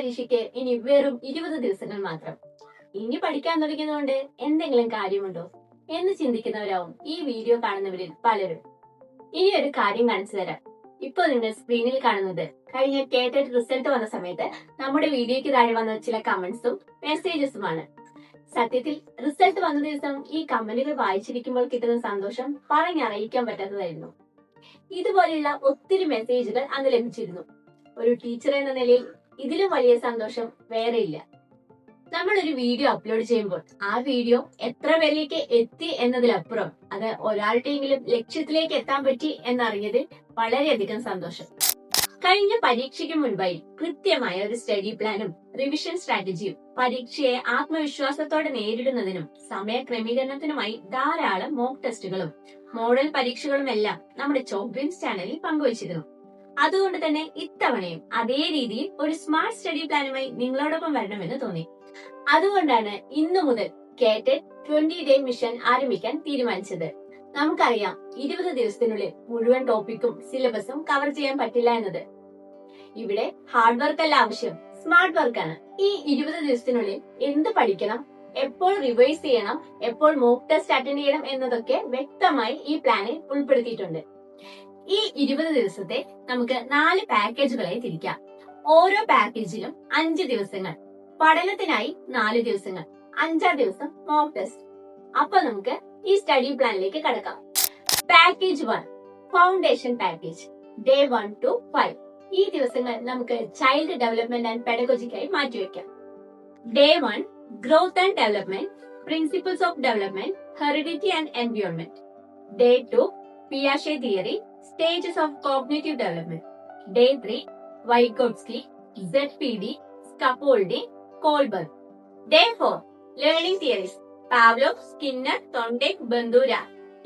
പരീക്ഷയ്ക്ക് ഇനി വെറും 20 ദിവസങ്ങൾ മാത്രം. ഇനി പഠിക്കാൻ തുടങ്ങിയതുകൊണ്ട് എന്തെങ്കിലും കാര്യമുണ്ടോ എന്ന് ചിന്തിക്കുന്നവരാവും ഈ വീഡിയോ കാണുന്നവരിൽ പലരും. ഇനി ഒരു കാര്യം കാണിച്ചു തരാം. ഇപ്പോൾ നിങ്ങൾ സ്ക്രീനിൽ കാണുന്നത് കഴിഞ്ഞ കേട്ടറ്റ് റിസൾട്ട് വന്ന സമയത്ത് നമ്മുടെ വീഡിയോയ്ക്ക് താഴെ വന്ന ചില കമന്റ്സും മെസ്സേജസുമാണ്. സത്യത്തിൽ റിസൾട്ട് വന്ന ദിവസം ഈ കമന്റുകൾ വായിച്ചിരിക്കുമ്പോൾ കിട്ടുന്ന സന്തോഷം പറഞ്ഞറിയിക്കാൻ പറ്റാത്തതായിരുന്നു. ഇതുപോലെയുള്ള ഒത്തിരി മെസ്സേജുകൾ അന്ന് ലഭിച്ചിരുന്നു. ഒരു ടീച്ചർ എന്ന നിലയിൽ ഇതിലും വലിയ സന്തോഷം വേറെയില്ല. നമ്മൾ ഒരു വീഡിയോ അപ്ലോഡ് ചെയ്യുമ്പോൾ ആ വീഡിയോ എത്ര പേരിലേക്ക് എത്തി എന്നതിലപ്പുറം അത് ഒരാളുടെയെങ്കിലും ലക്ഷ്യത്തിലേക്ക് എത്താൻ പറ്റി എന്നറിഞ്ഞതിൽ വളരെയധികം സന്തോഷം. കഴിഞ്ഞ പരീക്ഷയ്ക്ക് മുൻപായി കൃത്യമായ ഒരു സ്റ്റഡി പ്ലാനും റിവിഷൻ സ്ട്രാറ്റജിയും പരീക്ഷയെ ആത്മവിശ്വാസത്തോടെ നേരിടുന്നതിനും സമയക്രമീകരണത്തിനുമായി ധാരാളം മോക്ക് ടെസ്റ്റുകളും മോഡൽ പരീക്ഷകളും എല്ലാം നമ്മുടെ ചോക്ക് ഡ്രീംസ് ചാനലിൽ പങ്കുവച്ചിരുന്നു. അതുകൊണ്ട് തന്നെ ഇത്തവണയും അതേ രീതിയിൽ ഒരു സ്മാർട്ട് സ്റ്റഡി പ്ലാനുമായി നിങ്ങളോടൊപ്പം വരണമെന്ന് തോന്നി. അതുകൊണ്ടാണ് ഇന്നു മുതൽ കേട്ടറ്റ് 20 ഡേ മിഷൻ ആരംഭിക്കാൻ തീരുമാനിച്ചത്. നമുക്കറിയാം 20 ദിവസത്തിനുള്ളിൽ മുഴുവൻ ടോപ്പിക്കും സിലബസും കവർ ചെയ്യാൻ പറ്റില്ല എന്നത്. ഇവിടെ ഹാർഡ് വർക്ക് അല്ല ആവശ്യം, സ്മാർട്ട് വർക്കാണ്. ഈ 20 ദിവസത്തിനുള്ളിൽ എന്ത് പഠിക്കണം, എപ്പോൾ റിവൈസ് ചെയ്യണം, എപ്പോൾ മോക്ക് ടെസ്റ്റ് അറ്റൻഡ് ചെയ്യണം എന്നതൊക്കെ വ്യക്തമായി ഈ പ്ലാനിൽ ഉൾപ്പെടുത്തിയിട്ടുണ്ട്. ഈ 20 ദിവസത്തെ നമുക്ക് 4 പാക്കേജുകളായി തിരിക്കാം. ഓരോ പാക്കേജിലും 5 ദിവസങ്ങൾ, പഠനത്തിനായി 4 ദിവസങ്ങൾ, 5-ാം ദിവസം മോക്ക് ടെസ്റ്റ്. അപ്പൊ നമുക്ക് ഈ സ്റ്റഡി പ്ലാനിലേക്ക് കടക്കാം. Package 1 foundation package, day 1 to 5. ഈ ദിവസങ്ങൾ നമുക്ക് ചൈൽഡ് ഡെവലപ്മെന്റ് ആൻഡ് പെഡഗോജിക്കായി മാറ്റിവെക്കാം. Day 1 growth and development, principles of development, heredity and environment. Day 2 പിയാഷെ theory, stages of cognitive development. Day 3 Vygotsky, ZPD, scaffolding, Kohlberg. Day 4 learning theories, Pavlov, Skinner, Thorndike, Bandura,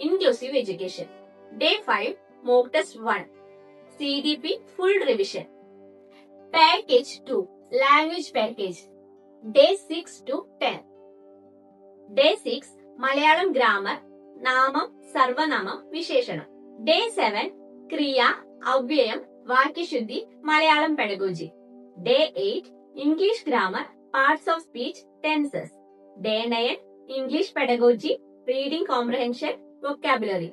inclusive education. Day 5 mock test 1, CDP full revision. Package 2 language package, day 6 to 10. Day 6 Malayalam grammar, നാമം, സർവനാമം, വിശേഷണം. Day 7 ക്രിയ, അവ്യയം, വാക്യശുദ്ധി, Malayalam pedagogy. Day 8 English grammar, parts of speech, tenses. Day 9 English pedagogy, reading comprehension, vocabulary.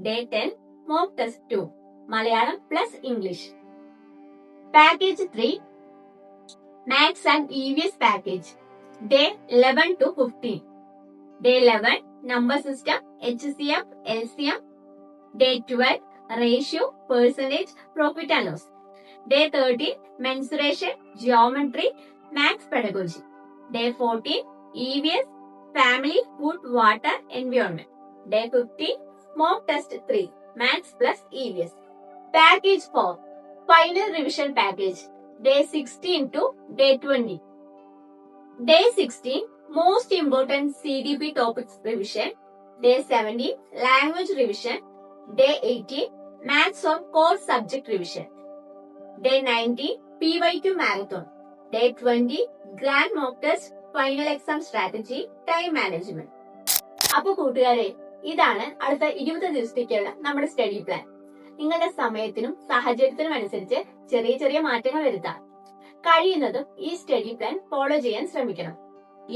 Day 10 mock test 2 Malayalam plus English. Package 3 maths and EVS package, day 11 to 15. Day 11 number system, HCF, LCM. Day 12 ratio, percentage, profit and loss. Day 13 mensuration, geometry, maths pedagogy. Day 14 EVS, family, food, water, environment. Day 15 mock test 3 maths plus EVS. Package 4 final revision package, day 16 to day 20. Day 16 most important CDP topics revision. Day 17 language revision. Day 18 maths or core subject revision. Day 19 PYQ marathon. Day 20 grand mock test, final exam strategy, time management. അപ്പൊ കൂട്ടുകാരെ, ഇതാണ് അടുത്ത 20 ദിവസത്തേക്കുള്ള നമ്മുടെ study plan. നിങ്ങളുടെ സമയത്തിനും സാഹചര്യത്തിനും അനുസരിച്ച് ചെറിയ ചെറിയ മാറ്റങ്ങൾ വരുത്താം. കഴിയുന്നതും ഈ സ്റ്റഡി പ്ലാൻ ഫോളോ ചെയ്യാൻ ശ്രമിക്കണം.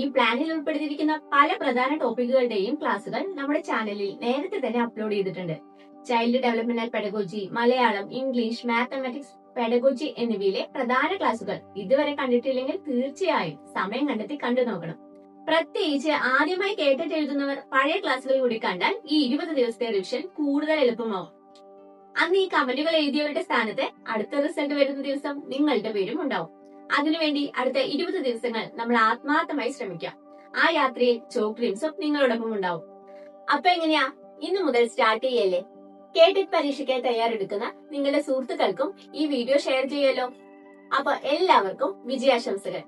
ഈ പ്ലാനിൽ ഉൾപ്പെടുത്തിയിരിക്കുന്ന പല പ്രധാന ടോപ്പിക്കുകളുടെയും ക്ലാസുകൾ നമ്മുടെ ചാനലിൽ നേരത്തെ തന്നെ അപ്ലോഡ് ചെയ്തിട്ടുണ്ട്. Child development and pedagogy, Malayalam, English, mathematics, pedagogy എന്നിവയിലെ പ്രധാന ക്ലാസുകൾ ഇതുവരെ കണ്ടിട്ടില്ലെങ്കിൽ തീർച്ചയായും സമയം കണ്ടെത്തി കണ്ടു നോക്കണം. പ്രത്യേകിച്ച് ആദ്യമായി കേട്ടിട്ട് എഴുതുന്നവർ പഴയ ക്ലാസുകൾ കൂടി കണ്ടാൽ ഈ 20 ദിവസത്തെ റിവിഷൻ കൂടുതൽ എളുപ്പമാവും. അന്ന് ഈ കമന്റുകൾ എഴുതിയവരുടെ സ്ഥാനത്ത് അടുത്ത റിസൾട്ട് വരുന്ന ദിവസം നിങ്ങളുടെ പേരും ഉണ്ടാവും. അതിനുവേണ്ടി അടുത്ത 20 ദിവസങ്ങൾ നമ്മൾ ആത്മാർത്ഥമായി ശ്രമിക്കാം. ആ യാത്രയിൽ ചോക്ക് ഡ്രീംസും നിങ്ങളോടൊപ്പം ഉണ്ടാവും. അപ്പൊ എങ്ങനെയാ, ഇന്നു മുതൽ സ്റ്റാർട്ട് ചെയ്യല്ലേ? കേട്ടറ്റ് പരീക്ഷയ്ക്കായി തയ്യാറെടുക്കുന്ന നിങ്ങളുടെ സുഹൃത്തുക്കൾക്കും ഈ വീഡിയോ ഷെയർ ചെയ്യുമല്ലോ. അപ്പൊ എല്ലാവർക്കും വിജയാശംസകൾ.